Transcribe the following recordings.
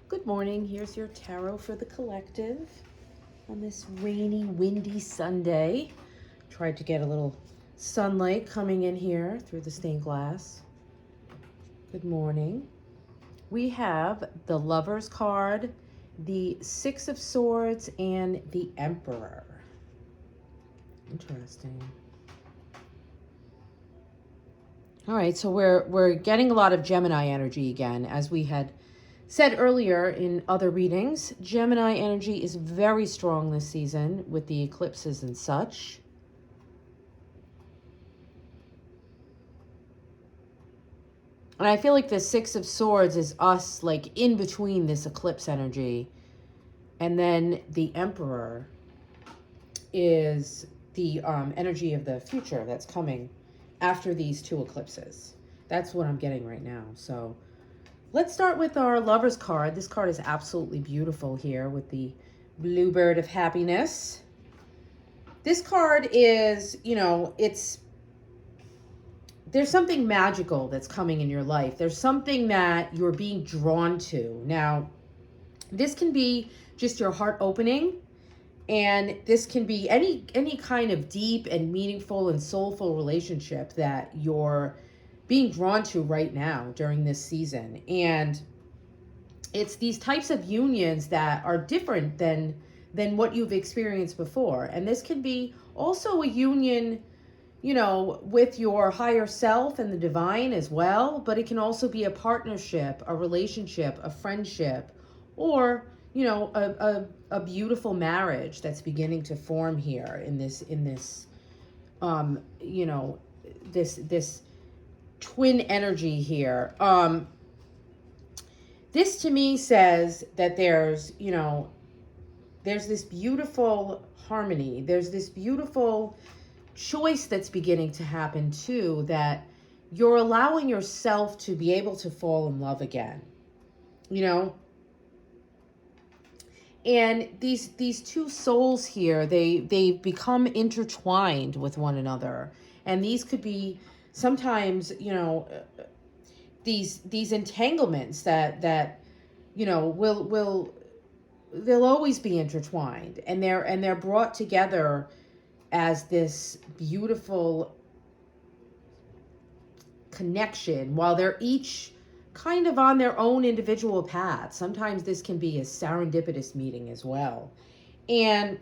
Good morning. Here's your tarot for the collective on this rainy, windy Sunday. Tried to get a little sunlight coming in here through the stained glass. Good morning. We have the Lover's card, the Six of Swords, and the Emperor. Interesting. All right, so we're getting a lot of Gemini energy again, as we had said earlier in other readings. Gemini energy is very strong this season with the eclipses and such. And I feel like the Six of Swords is us like in between this eclipse energy. And then the Emperor is the energy of the future that's coming after these two eclipses. That's what I'm getting right now. So let's start with our Lover's card. This card is absolutely beautiful here with the Bluebird of Happiness. This card is, there's something magical that's coming in your life. There's something that you're being drawn to. Now, this can be just your heart opening, and this can be any kind of deep and meaningful and soulful relationship that you're being drawn to right now during this season. And it's these types of unions that are different than what you've experienced before. And this can be also a union, with your higher self and the divine as well, but it can also be a partnership, a relationship, a friendship, or a beautiful marriage that's beginning to form here in this this twin energy here. This to me says that there's this beautiful harmony. There's this beautiful choice that's beginning to happen too, that you're allowing yourself to be able to fall in love again. And these two souls here, they become intertwined with one another. And these could be sometimes, these entanglements that will they'll always be intertwined, and they're brought together as this beautiful connection while they're each kind of on their own individual paths. Sometimes this can be a serendipitous meeting as well. And,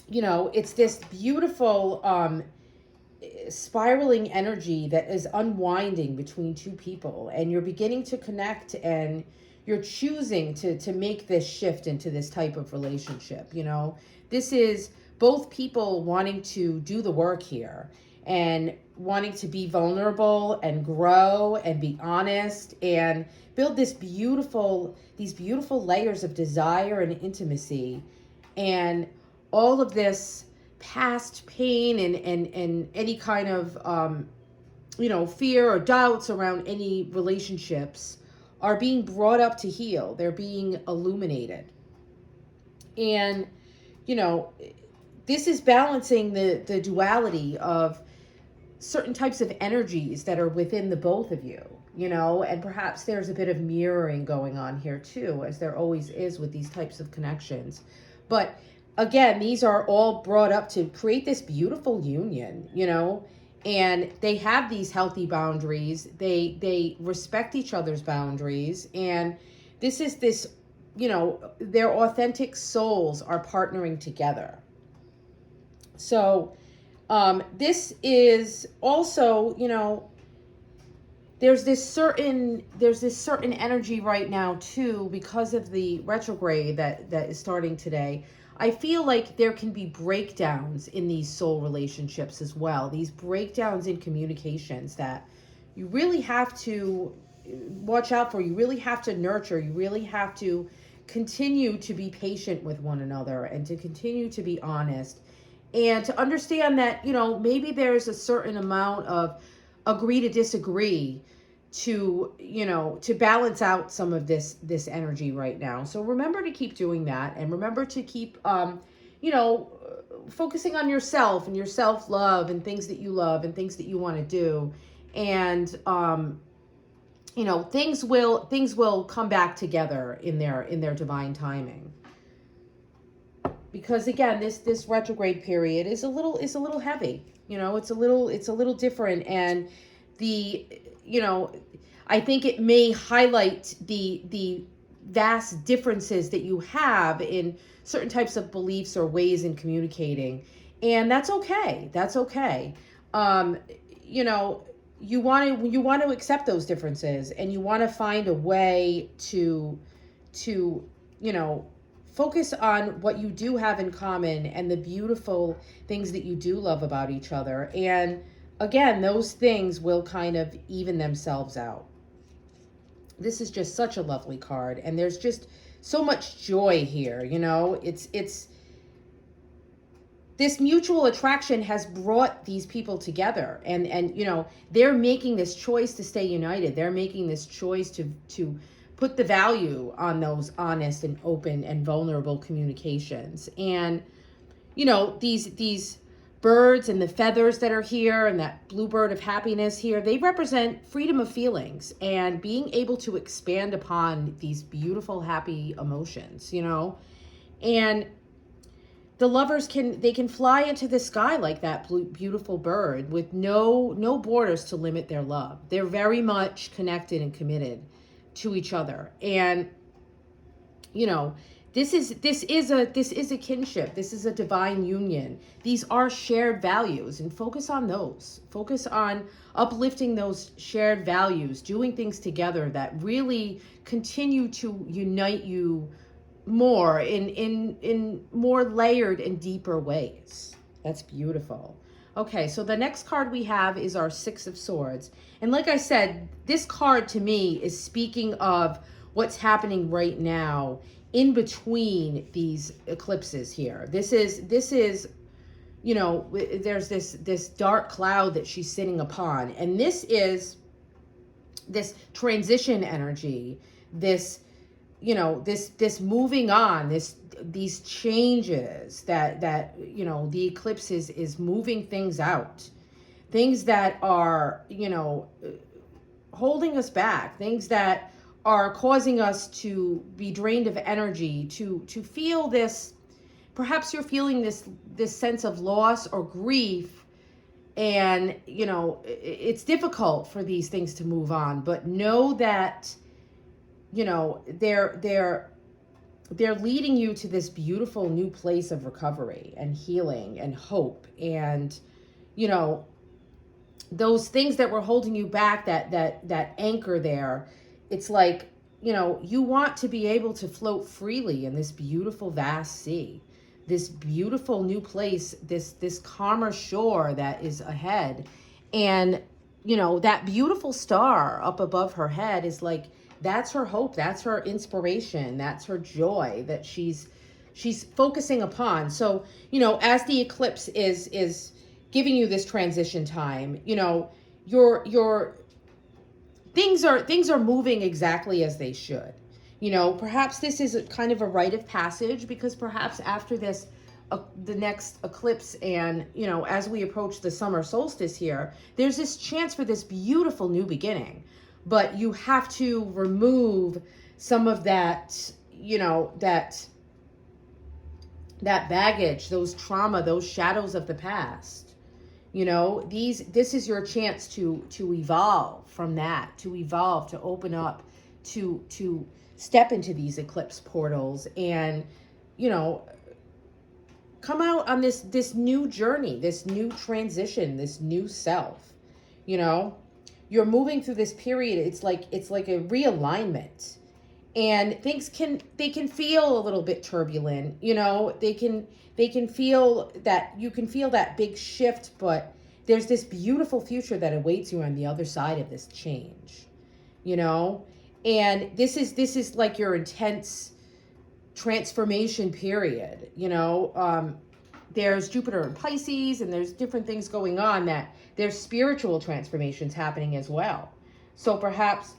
it's this beautiful spiraling energy that is unwinding between two people. And you're beginning to connect, and you're choosing to make this shift into this type of relationship. This is both people wanting to do the work here and wanting to be vulnerable and grow and be honest and build these beautiful layers of desire and intimacy, and all of this past pain and any kind of fear or doubts around any relationships are being brought up to heal. They're being illuminated. And this is balancing the duality of certain types of energies that are within the both of you, and perhaps there's a bit of mirroring going on here too, as there always is with these types of connections. But again, these are all brought up to create this beautiful union, and they have these healthy boundaries. They respect each other's boundaries, and this is this, their authentic souls are partnering together. So this is also, there's this certain energy right now too, because of the retrograde that is starting today. I feel like there can be breakdowns in these soul relationships as well. These breakdowns in communications that you really have to watch out for. You really have to nurture. You really have to continue to be patient with one another and to continue to be honest. And to understand that, maybe there's a certain amount of agree to disagree to balance out some of this energy right now. So remember to keep doing that, and remember to keep, focusing on yourself and your self-love and things that you love and things that you want to do. And, things will come back together in their divine timing. Because again, this retrograde period is a little heavy. It's a little different, and the I think it may highlight the vast differences that you have in certain types of beliefs or ways in communicating, and that's okay. That's okay. Um, you know, you want to accept those differences, and you want to find a way to focus on what you do have in common and the beautiful things that you do love about each other. And again, those things will kind of even themselves out. This is just such a lovely card, and there's just so much joy here. It's this mutual attraction has brought these people together, and they're making this choice to stay united. They're making this choice to put the value on those honest and open and vulnerable communications. And these birds and the feathers that are here, and that bluebird of happiness here, they represent freedom of feelings and being able to expand upon these beautiful happy emotions. And the lovers can fly into the sky like that beautiful bird, with no borders to limit their love. They're very much connected and committed to each other. And this is a kinship. This is a divine union. These are shared values, and focus on those. Focus on uplifting those shared values, doing things together that really continue to unite you more in more layered and deeper ways. That's beautiful. Okay, so the next card we have is our Six of Swords. And like I said, this card to me is speaking of what's happening right now in between these eclipses here. This is there's this dark cloud that she's sitting upon, and this is this transition energy, this moving on, these changes that the eclipse is moving things out, things that are holding us back, things that are causing us to be drained of energy, to feel this. Perhaps you're feeling this sense of loss or grief, and it's difficult for these things to move on. But know that they're leading you to this beautiful new place of recovery and healing and hope. And those things that were holding you back, that anchor there, it's like you want to be able to float freely in this beautiful vast sea, this beautiful new place, this calmer shore that is ahead. And that beautiful star up above her head is like, that's her hope, that's her inspiration, that's her joy that she's focusing upon. So as the eclipse is giving you this transition time, your things are moving exactly as they should. Perhaps this is kind of a rite of passage, because perhaps after this the next eclipse, and as we approach the summer solstice here, there's this chance for this beautiful new beginning. But you have to remove some of that, that baggage, those trauma, those shadows of the past. This is your chance to evolve from that, to evolve, to open up, to step into these eclipse portals, and come out on this new journey, this new transition, this new self. You're moving through this period. It's like a realignment, and things can feel a little bit turbulent. They can feel that, you can feel that big shift, but there's this beautiful future that awaits you on the other side of this change. And this is like your intense transformation period. There's Jupiter in Pisces, and there's different things going on, that there's spiritual transformations happening as well. So perhaps,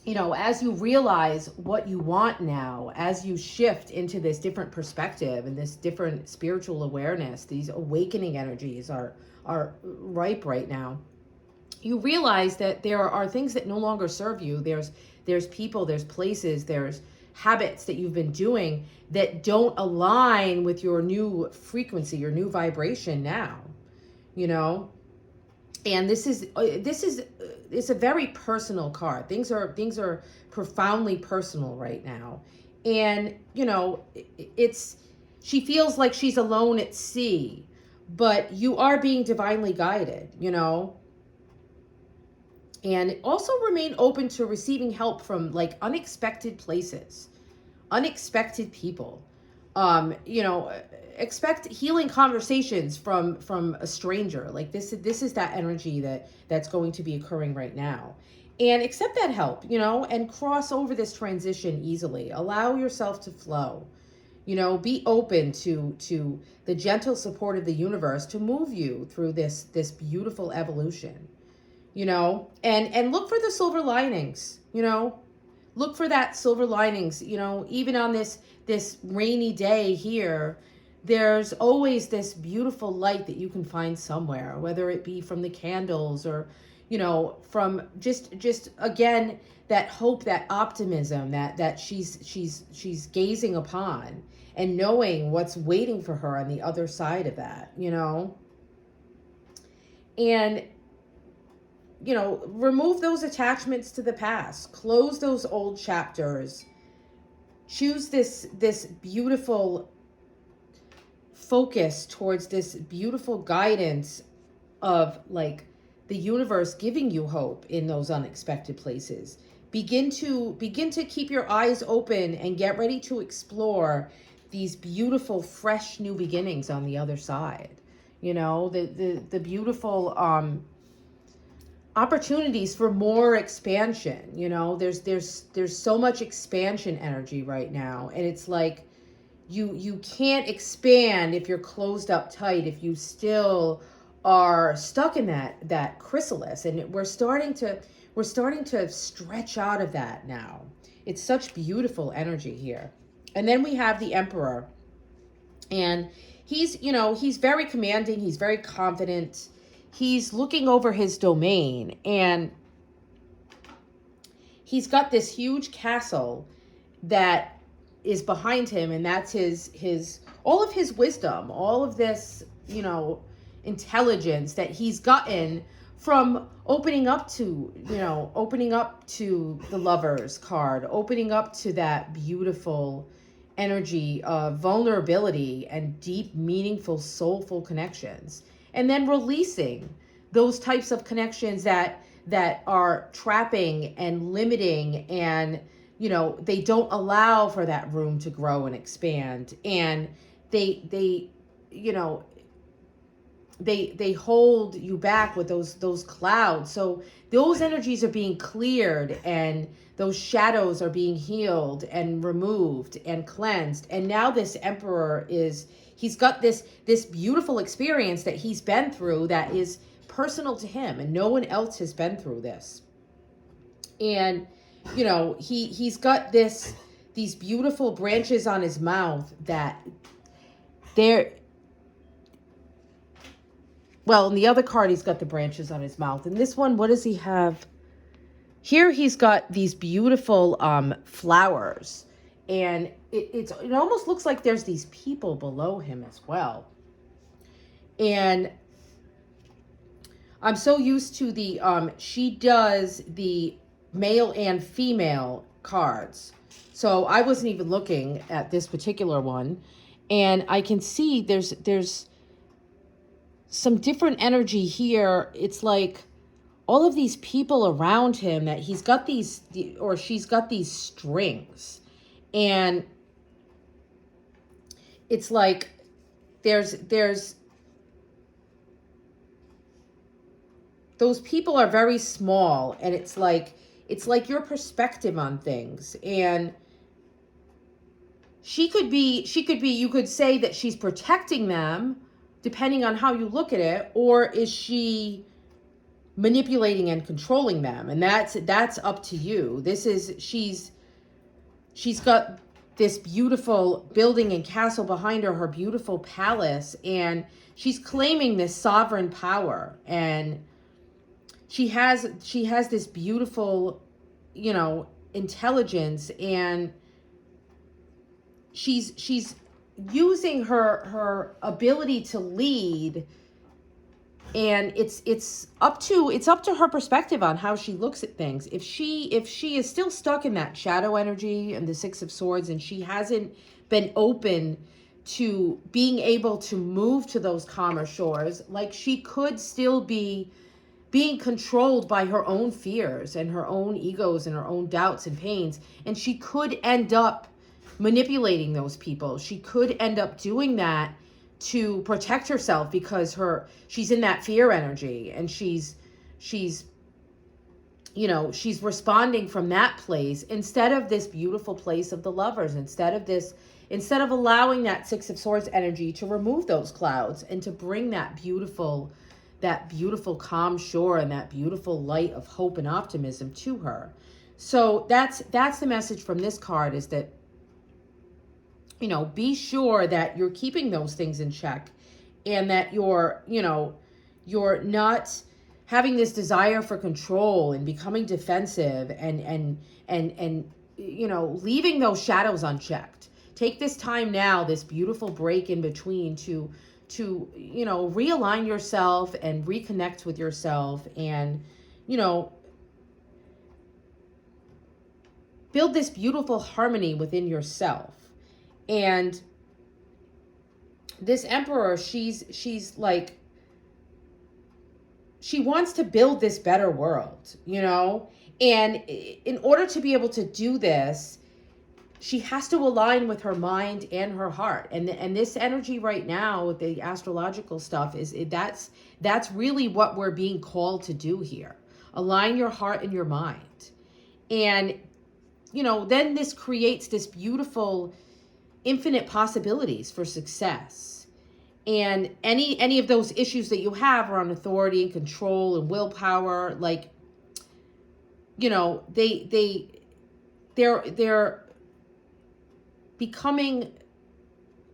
as you realize what you want now, as you shift into this different perspective and this different spiritual awareness, these awakening energies are ripe right now. you realize that there are things that no longer serve you. There's people, there's places, there's habits that you've been doing that don't align with your new frequency, your new vibration now, you know. And this is it's a very personal card. Things are profoundly personal right now. And you know, it's she feels like she's alone at sea, but you are being divinely guided, you know. And also remain open to receiving help from like unexpected places, unexpected people. You know, expect healing conversations from a stranger. Like this is that energy that's going to be occurring right now. And accept that help, you know, and cross over this transition easily. Allow yourself to flow. You know, be open to the gentle support of the universe to move you through this beautiful evolution. You know, and look for the silver linings, you know. Look for that silver linings, you know, even on this rainy day here, there's always this beautiful light that you can find somewhere, whether it be from the candles or, you know, from just again that hope, that optimism that she's gazing upon and knowing what's waiting for her on the other side of that, you know. And you know, remove those attachments to the past, close those old chapters, choose this beautiful focus towards this beautiful guidance of like the universe giving you hope in those unexpected places. Begin to keep your eyes open and get ready to explore these beautiful fresh new beginnings on the other side. You know, the beautiful opportunities for more expansion. You know, there's so much expansion energy right now, and it's like you can't expand if you're closed up tight, if you still are stuck in that chrysalis. And we're starting to stretch out of that now. It's such beautiful energy here. And then we have the Emperor, and he's, you know, he's very commanding, he's very confident. He's looking over his domain, and he's got this huge castle that is behind him, and that's his all of his wisdom, all of this, you know, intelligence that he's gotten from opening up to the Lovers card, opening up to that beautiful energy of vulnerability and deep, meaningful, soulful connections. And then releasing those types of connections that are trapping and limiting, and you know, they don't allow for that room to grow and expand, and they you know, they hold you back with those clouds. So those energies are being cleared, and those shadows are being healed and removed and cleansed. And now this Emperor he's got this beautiful experience that he's been through that is personal to him, and no one else has been through this. And you know, he's got these beautiful branches on his mouth that they're, well, in the other card he's got the branches on his mouth, and this one, what does he have here? He's got these beautiful flowers, and it almost looks like there's these people below him as well. And I'm so used to the she does the male and female cards, so I wasn't even looking at this particular one, and I can see there's some different energy here. It's like all of these people around him that he's got these, or she's got these strings, and it's like there's those people are very small, and it's like your perspective on things. And she could be, you could say that she's protecting them, depending on how you look at it, or is she manipulating and controlling them? And that's up to you. This is, she's got this beautiful building and castle behind her beautiful palace, and she's claiming this sovereign power, and she has this beautiful, you know, intelligence, and she's using her ability to lead, and it's up to her perspective on how she looks at things. If she is still stuck in that shadow energy and the Six of Swords, and she hasn't been open to being able to move to those calmer shores, like she could still be being controlled by her own fears and her own egos and her own doubts and pains, and she could end up manipulating those people. She could end up doing that to protect herself, because she's in that fear energy, and she's you know, she's responding from that place instead of this beautiful place of the Lovers, instead of allowing that Six of Swords energy to remove those clouds and to bring that beautiful calm shore and that beautiful light of hope and optimism to her. So that's the message from this card, is that, you know, be sure that you're keeping those things in check, and that you're not having this desire for control and becoming defensive, and you know, leaving those shadows unchecked. Take this time now, this beautiful break in between, to you know, realign yourself and reconnect with yourself, and, you know, build this beautiful harmony within yourself. And this Emperor, she's like, she wants to build this better world, you know? And in order to be able to do this, she has to align with her mind and her heart. And this energy right now with the astrological stuff that's really what we're being called to do here. Align your heart and your mind. And, you know, then this creates this beautiful infinite possibilities for success. And any of those issues that you have around authority and control and willpower, like, you know, they're becoming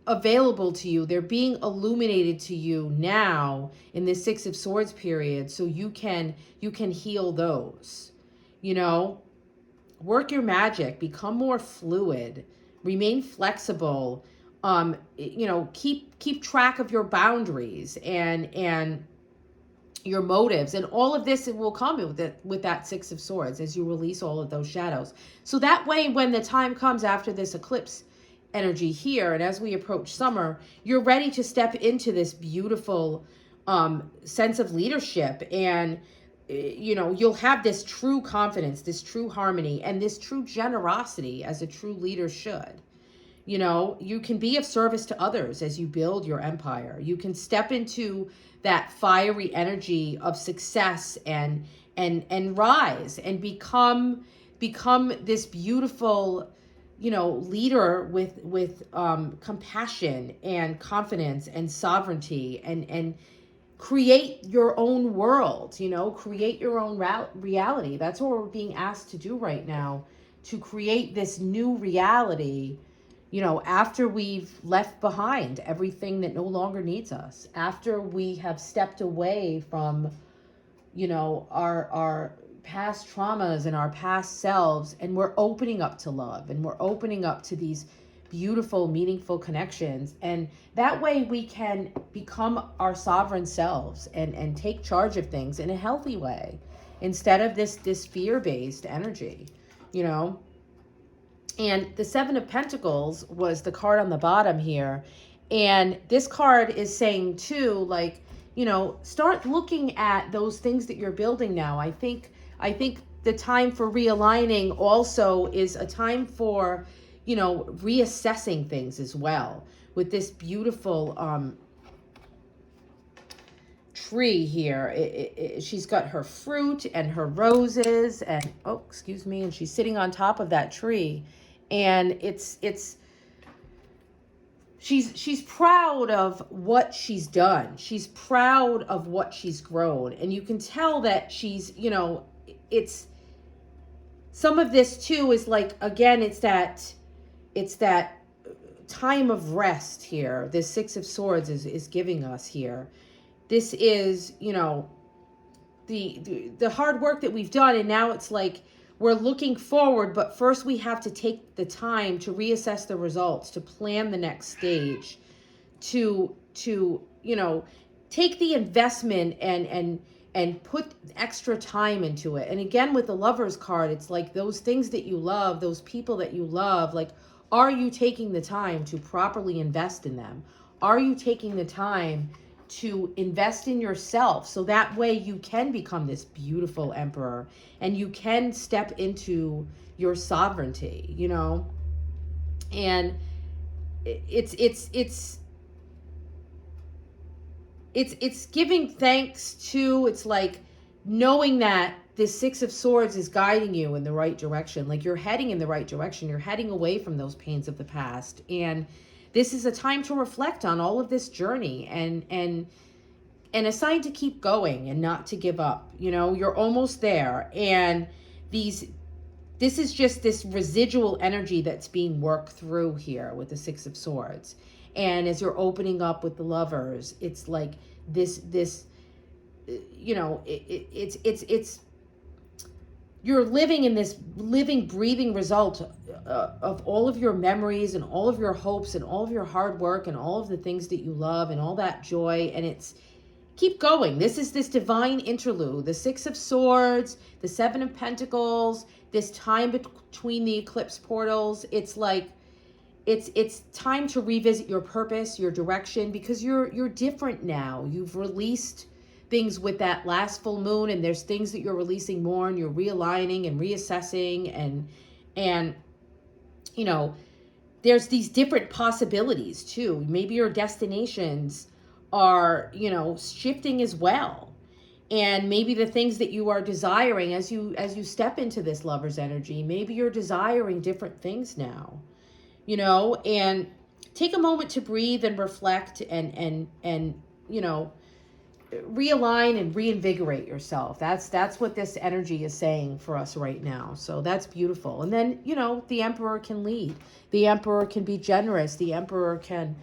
available to you. They're being illuminated to you now in this Six of Swords period, so you can heal those. You know, work your magic, become more fluid, remain flexible, you know, keep track of your boundaries and your motives, and all of this, it will come with that Six of Swords as you release all of those shadows. So that way, when the time comes after this eclipse energy here, and as we approach summer, you're ready to step into this beautiful sense of leadership, and you know, you'll have this true confidence, this true harmony, and this true generosity as a true leader should. You know, you can be of service to others as you build your empire. You can step into that fiery energy of success and rise and become this beautiful, you know, leader with compassion and confidence and sovereignty, and create your own world, you know, create your own reality. That's what we're being asked to do right now, to create this new reality, you know, after we've left behind everything that no longer needs us, after we have stepped away from, you know, our past traumas and our past selves, and we're opening up to love, and we're opening up to these beautiful, meaningful connections. And that way we can become our sovereign selves and take charge of things in a healthy way, instead of this fear-based energy, you know. And the Seven of Pentacles was the card on the bottom here. And this card is saying too, like, you know, start looking at those things that you're building now. I think the time for realigning also is a time for, you know, reassessing things as well. With this beautiful tree here, she's got her fruit and her roses, and oh, excuse me, and she's sitting on top of that tree, and she's proud of what she's done. She's proud of what she's grown, and you can tell that she's, you know, it's some of this too is like, again, it's that time of rest here. This Six of Swords is giving us here. This is, you know, the hard work that we've done, and now it's like we're looking forward, but first we have to take the time to reassess the results, to plan the next stage, to take the investment and put extra time into it. And again, with the Lovers card, it's like those things that you love, those people that you love, like, are you taking the time to properly invest in them? Are you taking the time to invest in yourself, so that way you can become this beautiful emperor and you can step into your sovereignty, and it's giving thanks to, it's like knowing that this Six of Swords is guiding you in the right direction. Like, you're heading in the right direction. You're heading away from those pains of the past. And this is a time to reflect on all of this journey and a sign to keep going and not to give up. You're almost there. And this is just this residual energy that's being worked through here with the Six of Swords. And as you're opening up with the Lovers, it's like this it's you're living in this living, breathing result of all of your memories and all of your hopes and all of your hard work and all of the things that you love and all that joy. And it's keep going. This is this divine interlude, the Six of Swords, the Seven of Pentacles, this time between the eclipse portals. It's like it's time to revisit your purpose, your direction, because you're different now. You've released things with that last full moon, and there's things that you're releasing more, and you're realigning and reassessing, and there's these different possibilities too. Maybe your destinations are shifting as well, and maybe the things that you are desiring as you step into this Lover's energy, maybe you're desiring different things now, and take a moment to breathe and reflect and realign and reinvigorate yourself. That's what this energy is saying for us right now. So that's beautiful. And then the Emperor can lead, the Emperor can be generous, the Emperor can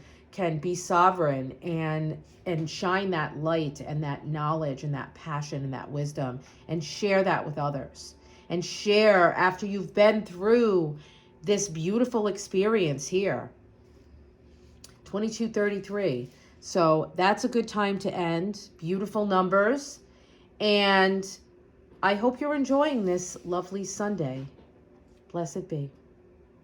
be sovereign and shine that light and that knowledge and that passion and that wisdom, and share that with others, and share after you've been through this beautiful experience here. 2233. So that's a good time to end. Beautiful numbers. And I hope you're enjoying this lovely Sunday. Blessed be.